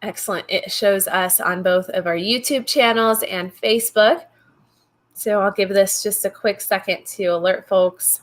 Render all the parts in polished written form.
Excellent. It shows us on both of our YouTube channels and Facebook. So I'll give this just a quick second to alert folks.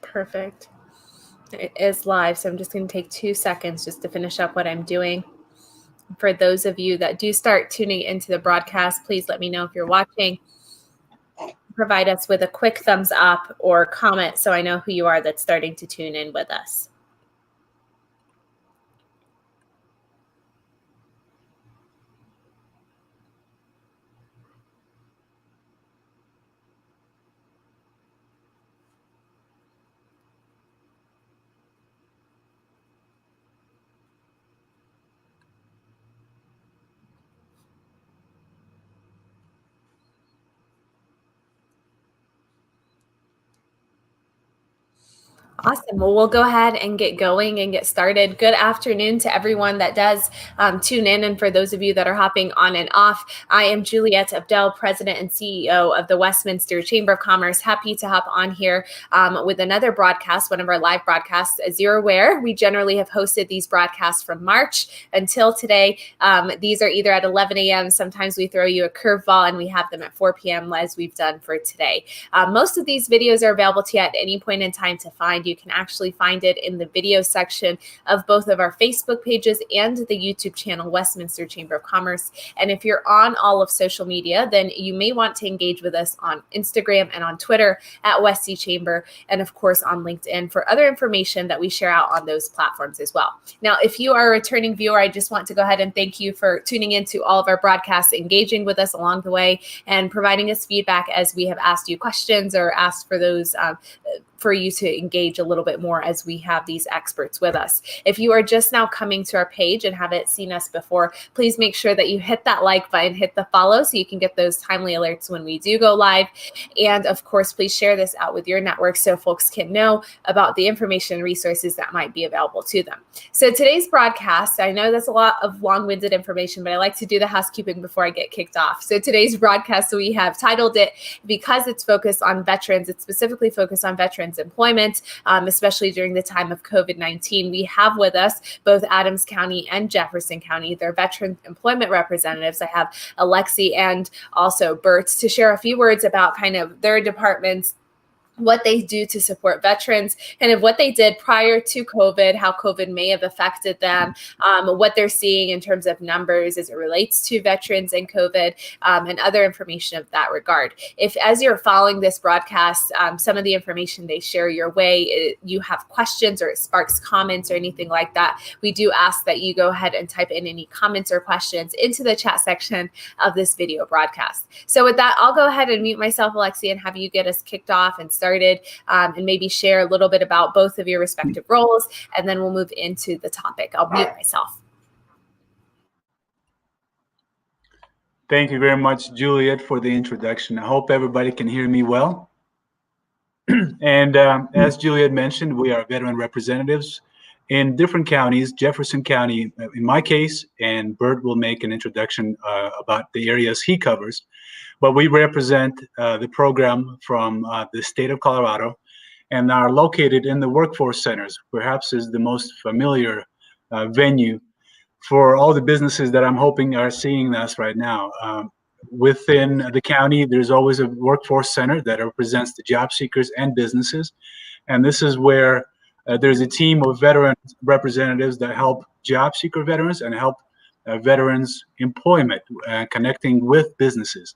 Perfect. It is live, so I'm just going to take 2 seconds just to finish up what I'm doing. For those of you that do start tuning into the broadcast, please let me know if you're watching. Provide us with a quick thumbs up or comment so I know who you are that's starting to tune in with us. Awesome. Well, we'll go ahead and get going and get started. Good afternoon to everyone that does tune in. And for those of you that are hopping on and off, I am Juliette Abdel, President and CEO of the Westminster Chamber of Commerce. Happy to hop on here with another broadcast, one of our live broadcasts. As you're aware, we generally have hosted these broadcasts from March until today. These are either at 11 a.m. Sometimes we throw you a curveball and we have them at 4 p.m. as we've done for today. Most of these videos are available to you at any point in time to find. You can actually find it in the video section of both of our Facebook pages and the YouTube channel, Westminster Chamber of Commerce. And if you're on all of social media, then you may want to engage with us on Instagram and on Twitter at Westy Chamber, and of course on LinkedIn for other information that we share out on those platforms as well. Now, if you are a returning viewer, I just want to go ahead and thank you for tuning into all of our broadcasts, engaging with us along the way, and providing us feedback as we have asked you questions or asked for those for you to engage a little bit more as we have these experts with us. If you are just now coming to our page and haven't seen us before, please make sure that you hit that like button, hit the follow so you can get those timely alerts when we do go live. And of course, please share this out with your network so folks can know about the information and resources that might be available to them. So today's broadcast, I know that's a lot of long-winded information, but I like to do the housekeeping before I get kicked off. So today's broadcast, we have titled it, because it's focused on veterans, it's specifically focused on veterans employment, especially during the time of COVID-19. We have with us both Adams County and Jefferson County, their veteran employment representatives. I have Alexi and also Bert to share a few words about kind of their departments, what they do to support veterans, kind of what they did prior to COVID, how COVID may have affected them, what they're seeing in terms of numbers as it relates to veterans and COVID, and other information of that regard. If, as you're following this broadcast, some of the information they share your way, you have questions or it sparks comments or anything like that, we do ask that you go ahead and type in any comments or questions into the chat section of this video broadcast. So with that, I'll go ahead and mute myself, Alexi, and have you get us kicked off and started, and maybe share a little bit about both of your respective roles, and then we'll move into the topic. I'll mute myself. Thank you very much, Juliet, for the introduction. I hope everybody can hear me well. And as Juliet mentioned, we are veteran representatives in different counties, Jefferson County, in my case, and Bert will make an introduction about the areas he covers. But we represent the program from the state of Colorado and are located in the workforce centers, perhaps is the most familiar venue for all the businesses that I'm hoping are seeing us right now. Within the county, there's always a workforce center that represents the job seekers and businesses. And this is where there's a team of veteran representatives that help job seeker veterans and help veterans employment, connecting with businesses.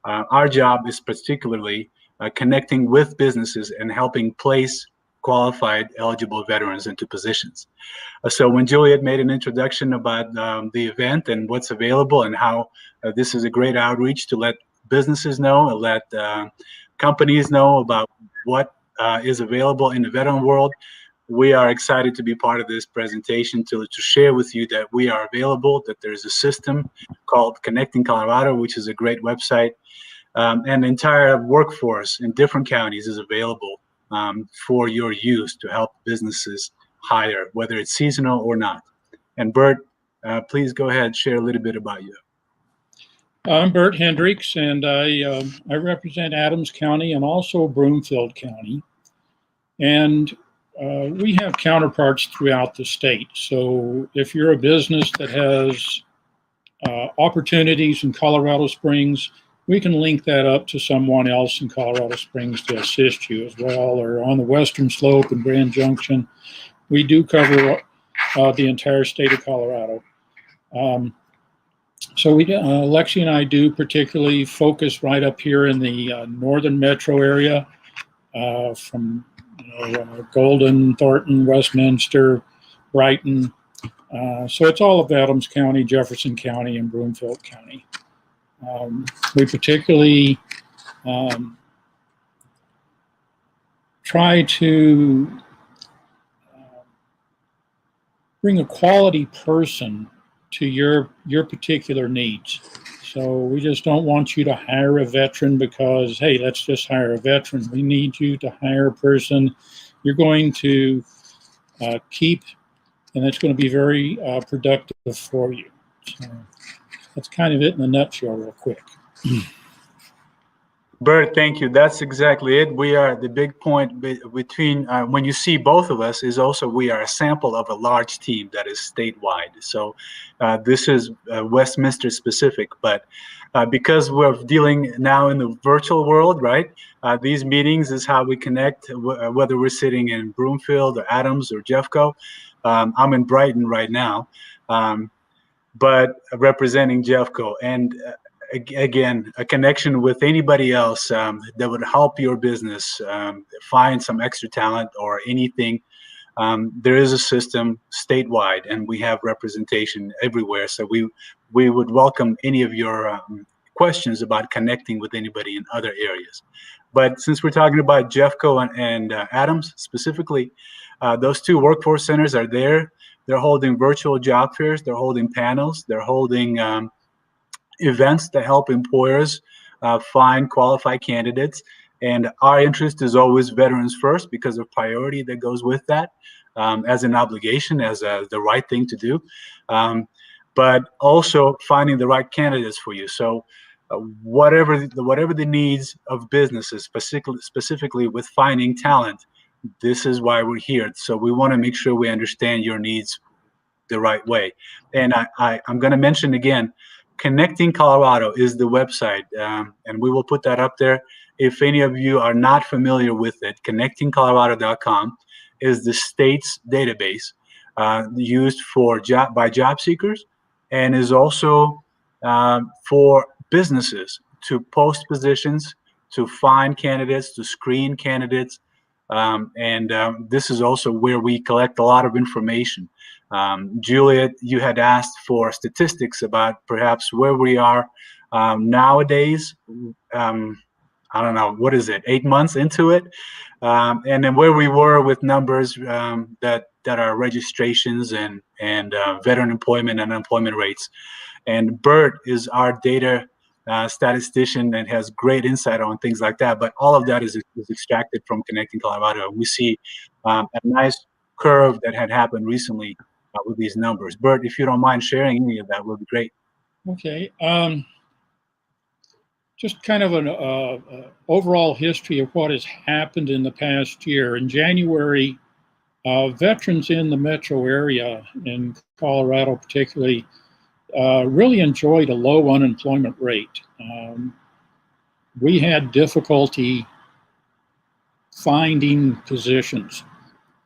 Our job is particularly connecting with businesses and helping place qualified, eligible veterans into positions. So when Juliet made an introduction about the event and what's available and how this is a great outreach to let businesses know, let companies know about what is available in the veteran world, we are excited to be part of this presentation to share with you that we are available, that there's a system called Connecting Colorado, which is a great website, and the entire workforce in different counties is available for your use to help businesses hire, whether it's seasonal or not. And Bert, please go ahead, share a little bit about you. I'm Bert Hendricks, and I represent Adams County and also Broomfield County. And we have counterparts throughout the state. So if you're a business that has opportunities in Colorado Springs, we can link that up to someone else in Colorado Springs to assist you as well, or on the Western Slope in Grand Junction. We do cover the entire state of Colorado. So Lexi and I do particularly focus right up here in the northern metro area, from Golden, Thornton, Westminster, Brighton. So it's all of Adams County, Jefferson County, and Broomfield County. We particularly try to bring a quality person to your particular needs. So we just don't want you to hire a veteran because, hey, let's just hire a veteran. We need you to hire a person you're going to keep, and that's going to be very productive for you. So that's kind of it in a nutshell real quick. Bert, thank you. That's exactly it. We are the big point between when you see both of us is also we are a sample of a large team that is statewide. So this is Westminster specific, but because we're dealing now in the virtual world, right? These meetings is how we connect, whether we're sitting in Broomfield or Adams or Jeffco. I'm in Brighton right now, but representing Jeffco. And again, a connection with anybody else that would help your business find some extra talent or anything. There is a system statewide, and we have representation everywhere. So we would welcome any of your questions about connecting with anybody in other areas. But since we're talking about Jeffco and Adams specifically, those two workforce centers are there. They're holding virtual job fairs. They're holding panels. They're holding events to help employers find qualified candidates. And our interest is always veterans first because of priority that goes with that, as an obligation, as the right thing to do, but also finding the right candidates for you. So whatever the needs of businesses, specifically with finding talent, this is why we're here. So we want to make sure we understand your needs the right way. And I'm going to mention again, Connecting Colorado is the website, and we will put that up there. If any of you are not familiar with it, connectingcolorado.com is the state's database used by job seekers, and is also for businesses to post positions, to find candidates, to screen candidates, and this is also where we collect a lot of information. Juliet, you had asked for statistics about perhaps where we are nowadays. I don't know, what is it, 8 months into it? And then where we were with numbers that are registrations and veteran employment and unemployment rates. And Bert is our data statistician and has great insight on things like that. But all of that is extracted from Connecting Colorado. We see a nice curve that had happened recently with these numbers. Bert, if you don't mind sharing any of that, would be great. Okay. Just kind of an overall history of what has happened in the past year. In January, veterans in the metro area, in Colorado particularly, really enjoyed a low unemployment rate. We had difficulty finding positions,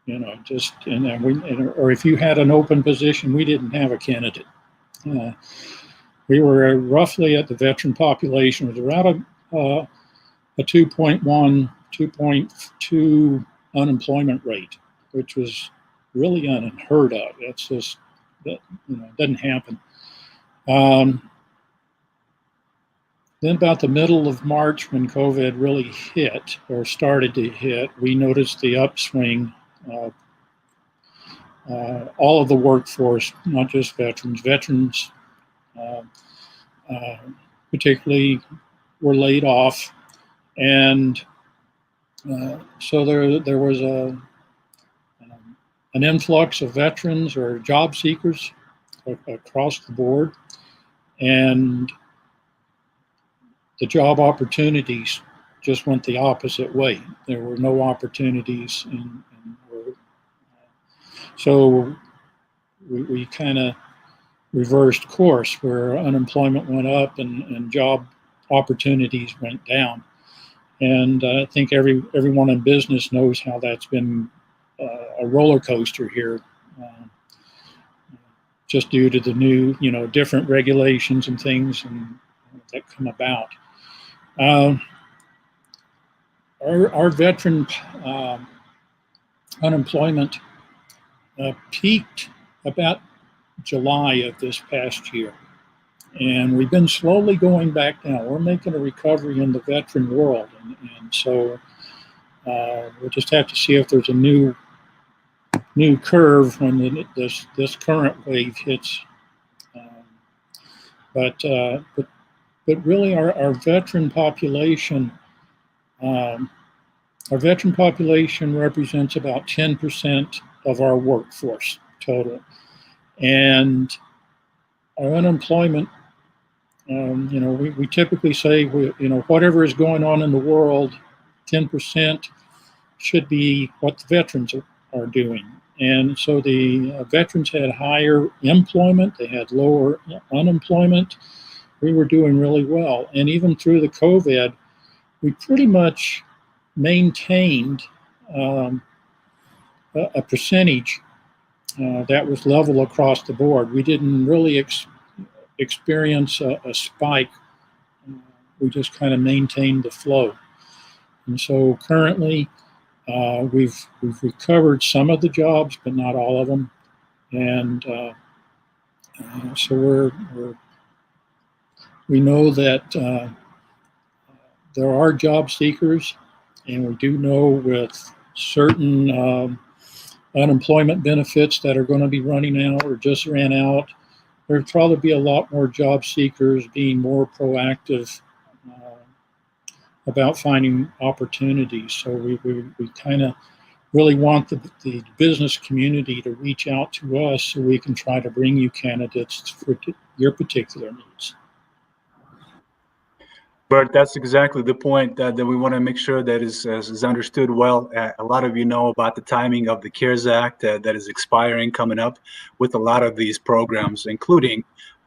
or if you had an open position, we didn't have a candidate. We were roughly at the veteran population was around a 2.1, 2.2 unemployment rate, which was really unheard of. That's just, doesn't happen. Then about the middle of March, when COVID really hit or started to hit, we noticed the upswing all of the workforce, not just veterans. Veterans uh, uh, particularly were laid off, and so there was an influx of veterans or job seekers across the board, and the job opportunities just went the opposite way. There were no opportunities, so we kind of reversed course where unemployment went up and job opportunities went down. And I think everyone in business knows how that's been a roller coaster here, just due to the new, different regulations and things that come about. Our veteran unemployment peaked about July of this past year, and we've been slowly going back down. We're making a recovery in the veteran world, and so we'll just have to see if there's a new curve when this current wave hits. But really, our veteran population. Our veteran population represents about 10% of our workforce total, and our unemployment. We typically say whatever is going on in the world, 10% should be what the veterans are doing. And so the veterans had higher employment, they had lower unemployment. We were doing really well, and even through the COVID, we pretty much maintained a percentage that was level across the board. We didn't really experience a spike. We just kind of maintained the flow. And so currently, we've recovered some of the jobs, but not all of them. And so we know that there are job seekers, and we do know with certain unemployment benefits that are going to be running out or just ran out, there'll probably be a lot more job seekers being more proactive about finding opportunities. So we kind of really want the business community to reach out to us so we can try to bring you candidates for your particular needs. Bert, that's exactly the point that we want to make sure that is understood well. A lot of you know about the timing of the CARES Act that is expiring coming up with a lot of these programs, including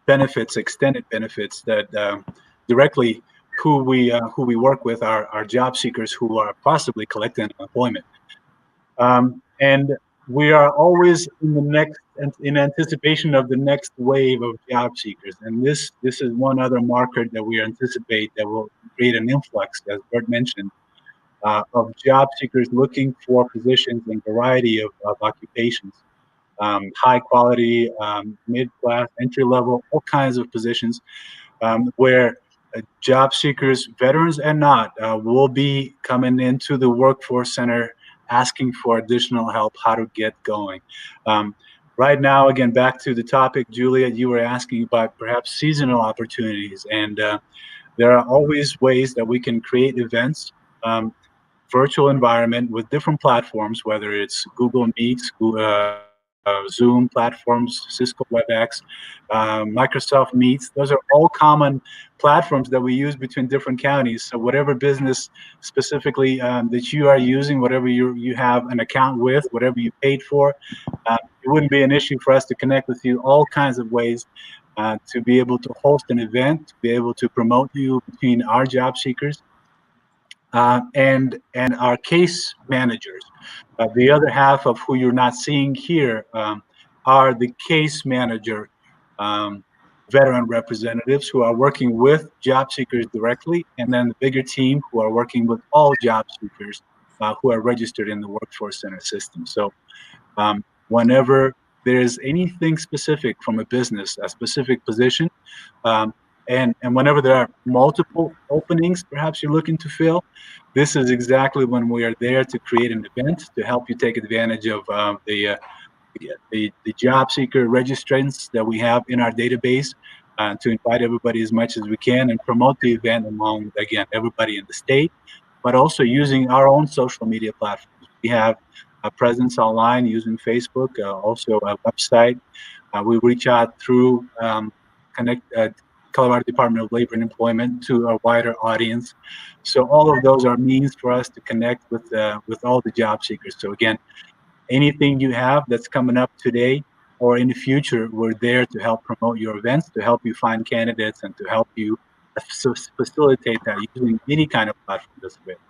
benefits, extended benefits that directly who we work with are job seekers who are possibly collecting unemployment. And we are always in anticipation of the next wave of job seekers. And this is one other marker that we anticipate that will create an influx, as Bert mentioned, of job seekers looking for positions in a variety of occupations, high quality, mid-class, entry level, all kinds of positions where job seekers, veterans and not, will be coming into the workforce center asking for additional help, how to get going. Right now, again, back to the topic, Juliet, you were asking about perhaps seasonal opportunities. And there are always ways that we can create events, virtual environment with different platforms, whether it's Google Meets, Zoom platforms, Cisco WebEx, Microsoft Meets. Those are all common platforms that we use between different counties. So whatever business specifically that you are using, whatever you have an account with, whatever you paid for, it wouldn't be an issue for us to connect with you all kinds of ways to be able to host an event, to be able to promote you between our job seekers and our case managers. The other half of who you're not seeing here are the case manager veteran representatives who are working with job seekers directly, and then the bigger team who are working with all job seekers who are registered in the Workforce Center system. So whenever there's anything specific from a business, a specific position, and whenever there are multiple openings, perhaps you're looking to fill, this is exactly when we are there to create an event to help you take advantage of the the job seeker registrants that we have in our database to invite everybody as much as we can and promote the event among, again, everybody in the state, but also using our own social media platforms. We have a presence online using Facebook, also a website. We reach out through Colorado Department of Labor and Employment to a wider audience. So all of those are means for us to connect with all the job seekers. So again, anything you have that's coming up today or in the future, we're there to help promote your events, to help you find candidates, and to help you facilitate that using any kind of platform that's available.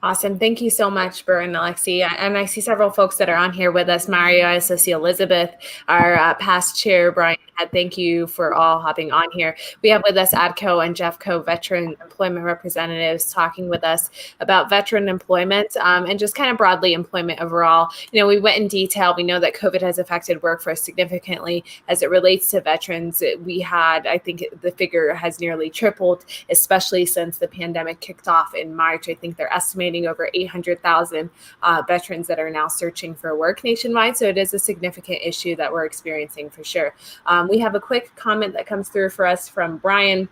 Awesome. Thank you so much, Bert and Alexi. And I see several folks that are on here with us. Mario, I also see Elizabeth, our past chair, Brian. Thank you for all hopping on here. We have with us ADCO and JEFCO veteran employment representatives talking with us about veteran employment and just kind of broadly employment overall. You know, we went in detail. We know that COVID has affected workforce significantly as it relates to veterans. We had, I think the figure has nearly tripled, especially since the pandemic kicked off in March. I think they're estimating over 800,000 veterans that are now searching for work nationwide. So it is a significant issue that we're experiencing for sure. We have a quick comment that comes through for us from Brian,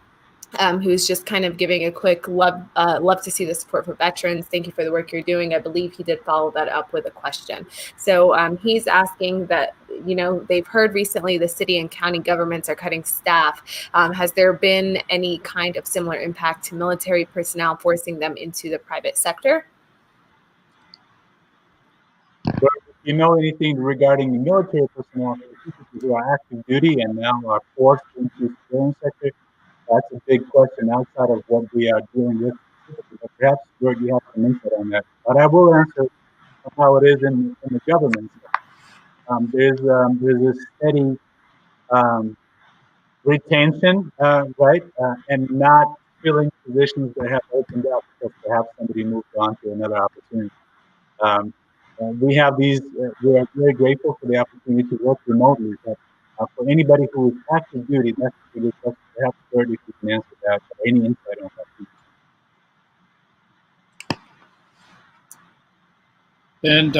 who's just kind of giving a quick love to see the support for veterans. Thank you for the work you're doing. I believe he did follow that up with a question. So he's asking that, you know, they've heard recently the city and county governments are cutting staff. Has there been any kind of similar impact to military personnel, forcing them into the private sector? Well, if you know anything regarding the military personnel who are active duty and now are forced into the civilian sector, that's a big question outside of what we are dealing with. But perhaps, George, you have some input on that. But I will answer how it is in the government. There's a steady retention, right, and not filling positions that have opened up because perhaps somebody moved on to another opportunity. We have these. We are very grateful for the opportunity to work remotely. But for anybody who is active duty, that's a good question. Perhaps, George, if you can answer that. Any insight on that? And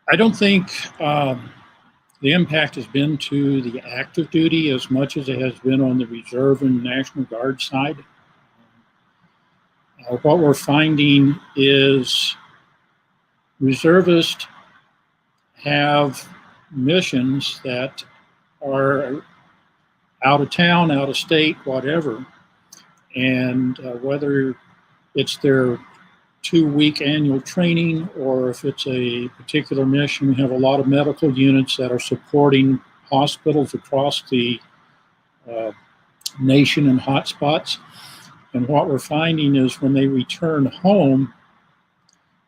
I don't think the impact has been to the active duty as much as it has been on the Reserve and National Guard side. What we're finding is reservists have missions that are out of town, out of state, whatever. And whether it's their 2-week annual training or if it's a particular mission, we have a lot of medical units that are supporting hospitals across the nation in hotspots. And what we're finding is when they return home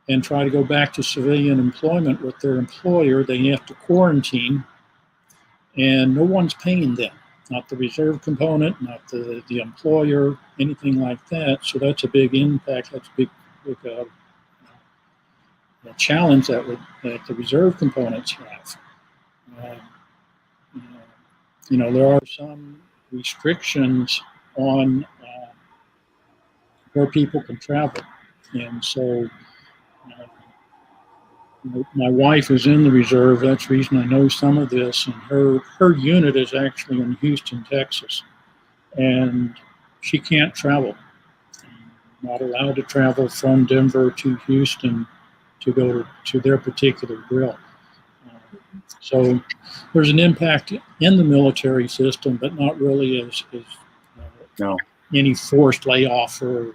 and try to go back to civilian employment with their employer, they have to quarantine, and no one's paying them. Not the reserve component, not the employer, anything like that. So that's a big impact. That's a big challenge that the reserve components have. You know, there are some restrictions on where people can travel, and so my wife is in the reserve. That's the reason I know some of this. And her unit is actually in Houston, Texas, and she can't travel. Not allowed to travel from Denver to Houston to go to their particular drill. So there's an impact in the military system, but not really as any forced layoff or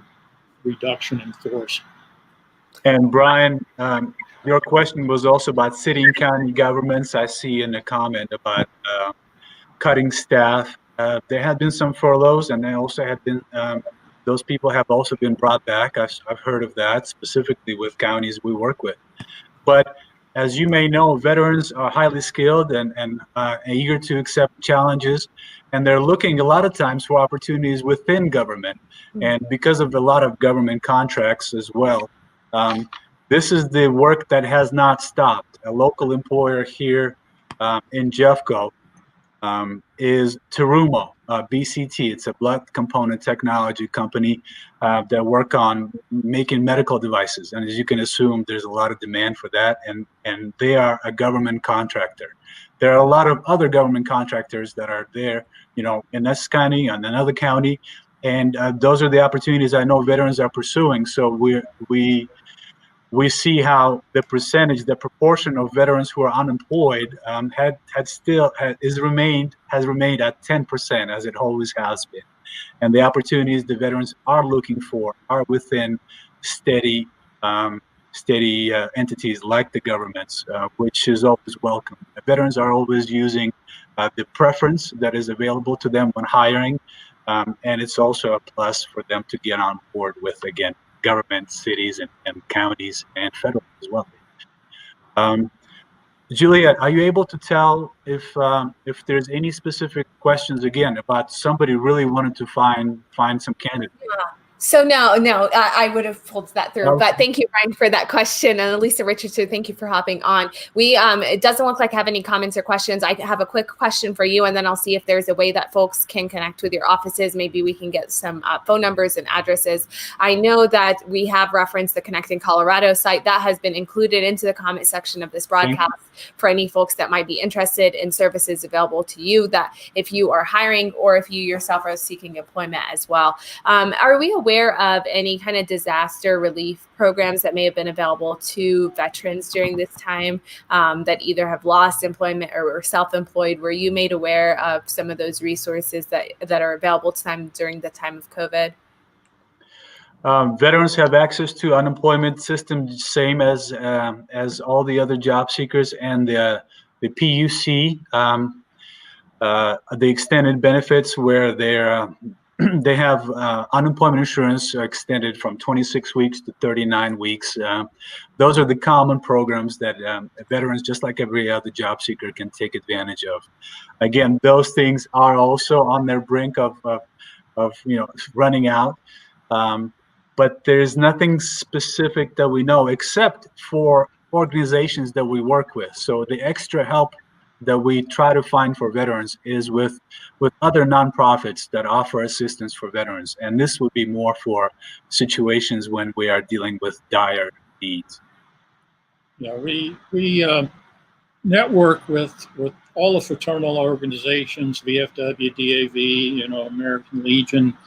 reduction in force. And Brian, your question was also about city and county governments. I see in the comment about cutting staff. There have been some furloughs, and there also have been those people have also been brought back. I've heard of that, specifically with counties we work with. But as you may know, veterans are highly skilled and eager to accept challenges, and they're looking a lot of times for opportunities within government. And because of a lot of government contracts as well, this is the work that has not stopped. A local employer here in JEFCO is Terumo, BCT. It's a blood component technology company that work on making medical devices. And as you can assume, there's a lot of demand for that. And they are a government contractor. There are a lot of other government contractors that are there, in this county and another county. And those are the opportunities I know veterans are pursuing. So we see how the proportion of veterans who are unemployed has remained at 10%, as it always has been. And the opportunities the veterans are looking for are within steady entities like the governments, which is always welcome. The veterans are always using the preference that is available to them when hiring, and it's also a plus for them to get on board with, again, government, cities, and counties, and federal as well. Juliet, are you able to tell if there's any specific questions, again, about somebody really wanted to find some candidates? So no, I would have pulled that through, Okay. but thank you, Ryan, for that question. And Lisa Richardson, thank you for hopping on. It doesn't look like I have any comments or questions. I have a quick question for you, and then I'll see if there's a way that folks can connect with your offices. Maybe we can get some phone numbers and addresses. I know that we have referenced the Connecting Colorado site that has been included into the comment section of this broadcast for any folks that might be interested in services available to you, that if you are hiring or if you yourself are seeking employment as well. Are we aware of any kind of disaster relief programs that may have been available to veterans during this time, that either have lost employment or were self-employed? Were you made aware of some of those resources that are available to them during the time of COVID? Veterans have access to unemployment system, same as all the other job seekers, and the PUC, the extended benefits, where they have unemployment insurance extended from 26 weeks to 39 weeks. Those are the common programs that veterans, just like every other job seeker, can take advantage of. Again, those things are also on their brink of running out. But there's nothing specific that we know, except for organizations that we work with. So the extra help that we try to find for veterans is with other nonprofits that offer assistance for veterans. And this would be more for situations when we are dealing with dire needs. Yeah, we network with all the fraternal organizations, VFW, DAV, American Legion.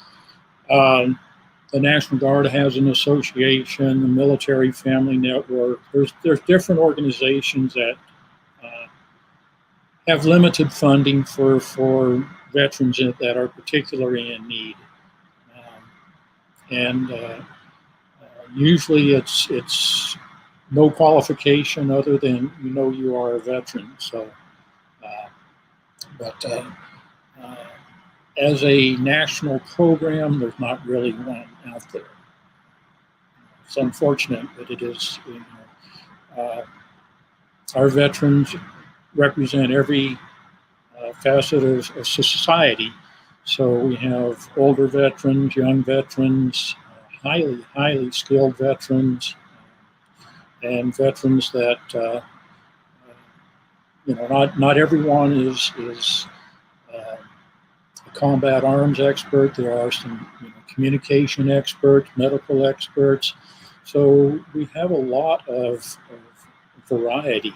The National Guard has an association, the Military Family Network. There's different organizations that have limited funding for veterans that are particularly in need, and usually it's no qualification other than you are a veteran. So, but as a national program, there's not really one out there. It's unfortunate, but it is. Our veterans represent every facet of society. So we have older veterans, young veterans, highly skilled veterans, and veterans that not everyone is a combat arms expert. There are some communication experts, medical experts. So we have a lot of variety.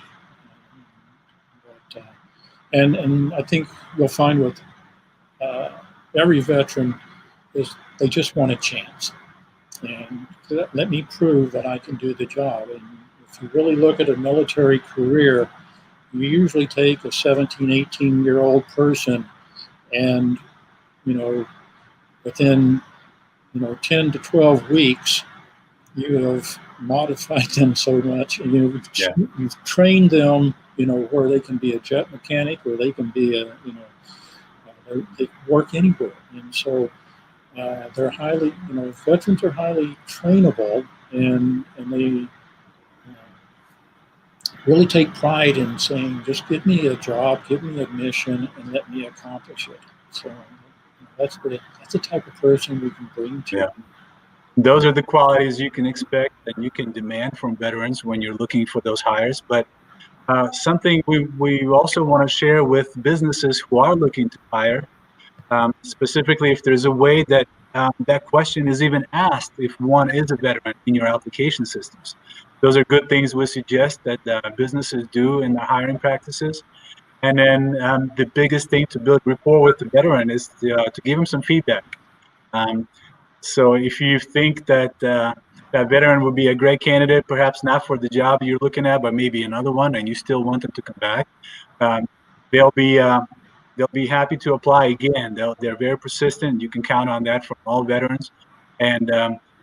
And I think you'll find with every veteran is they just want a chance. And let me prove that I can do the job. And if you really look at a military career, you usually take a 17, 18-year-old person and, within, 10 to 12 weeks, you have modified them so much. And you've trained them, where they can be a jet mechanic, or they can be they work anywhere. And so they're highly, veterans are highly trainable, and they really take pride in saying, just give me a job, give me a mission, and let me accomplish it. So that's the type of person we can bring to. Yeah. Those are the qualities you can expect and you can demand from veterans when you're looking for those hires. But something we also want to share with businesses who are looking to hire, specifically if there's a way that that question is even asked if one is a veteran in your application systems. Those are good things we suggest that businesses do in their hiring practices. And then the biggest thing to build rapport with the veteran is to give them some feedback. So if you think that that veteran would be a great candidate, perhaps not for the job you're looking at, but maybe another one, and you still want them to come back, they'll be happy to apply again. They're very persistent. You can count on that from all veterans. And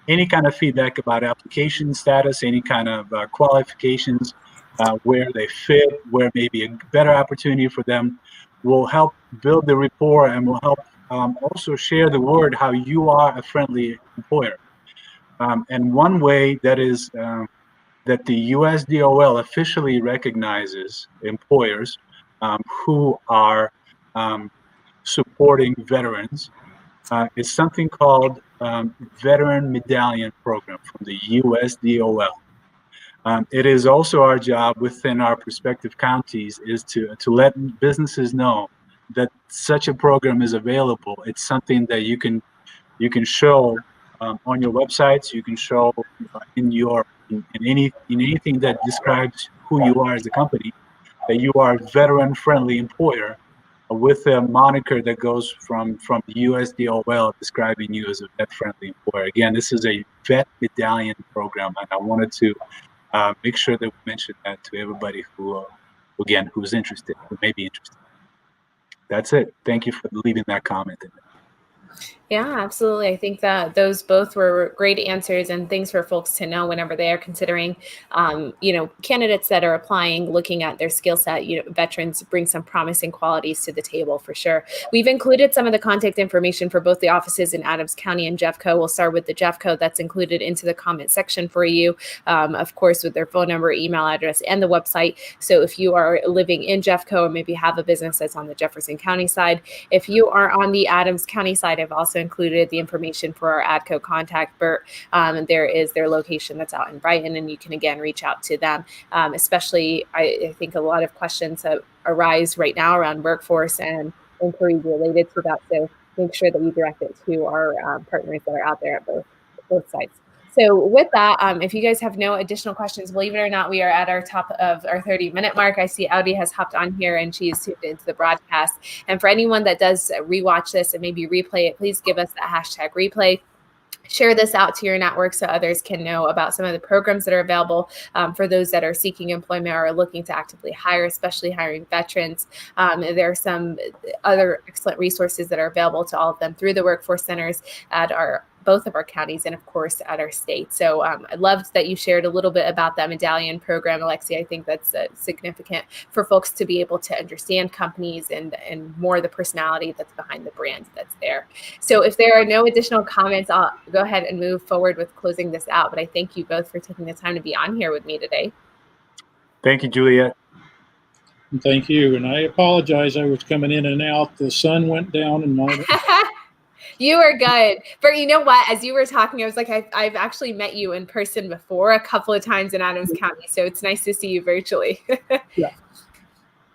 any kind of feedback about application status, any kind of qualifications, where they fit, where maybe a better opportunity for them, will help build the rapport and will help also share the word how you are a friendly employer. And one way that is that the USDOL officially recognizes employers who are supporting veterans is something called Veteran Medallion Program from the USDOL. It is also our job within our respective counties is to let businesses know that such a program is available. It's something that you can show on your websites. You can show in anything that describes who you are as a company, that you are a veteran-friendly employer with a moniker that goes from the USDOL describing you as a vet-friendly employer. Again, this is a Vet Medallion program, and I wanted to make sure that we mention that to everybody who's interested, who may be interested. That's it. Thank you for leaving that comment in there. Yeah, absolutely. I think that those both were great answers and things for folks to know whenever they are considering, candidates that are applying, looking at their skill set. Veterans bring some promising qualities to the table for sure. We've included some of the contact information for both the offices in Adams County and Jeffco. We'll start with the Jeffco. That's included into the comment section for you, of course, with their phone number, email address, and the website. So if you are living in Jeffco or maybe have a business that's on the Jefferson County side, if you are on the Adams County side, I've also included the information for our ADCO contact, Bert. There is their location that's out in Brighton, and you can again reach out to them. Especially, I think a lot of questions arise right now around workforce and inquiries related to that. So make sure that you direct it to our partners that are out there at both sides. So with that, if you guys have no additional questions, believe it or not, we are at our top of our 30-minute mark. I see Audi has hopped on here and she's tuned into the broadcast. And for anyone that does rewatch this and maybe replay it, please give us that hashtag replay. Share this out to your network so others can know about some of the programs that are available for those that are seeking employment or are looking to actively hire, especially hiring veterans. There are some other excellent resources that are available to all of them through the workforce centers at both of our counties and of course at our state. So I loved that you shared a little bit about that medallion program, Alexi. I think that's significant for folks to be able to understand companies and more the personality that's behind the brand that's there. So if there are no additional comments, I'll go ahead and move forward with closing this out. But I thank you both for taking the time to be on here with me today. Thank you, Juliet. Thank you. And I apologize. I was coming in and out. The sun went down and my... You are good. But you know what? As you were talking, I was like, I've actually met you in person before a couple of times in Adams County. So it's nice to see you virtually. Yeah.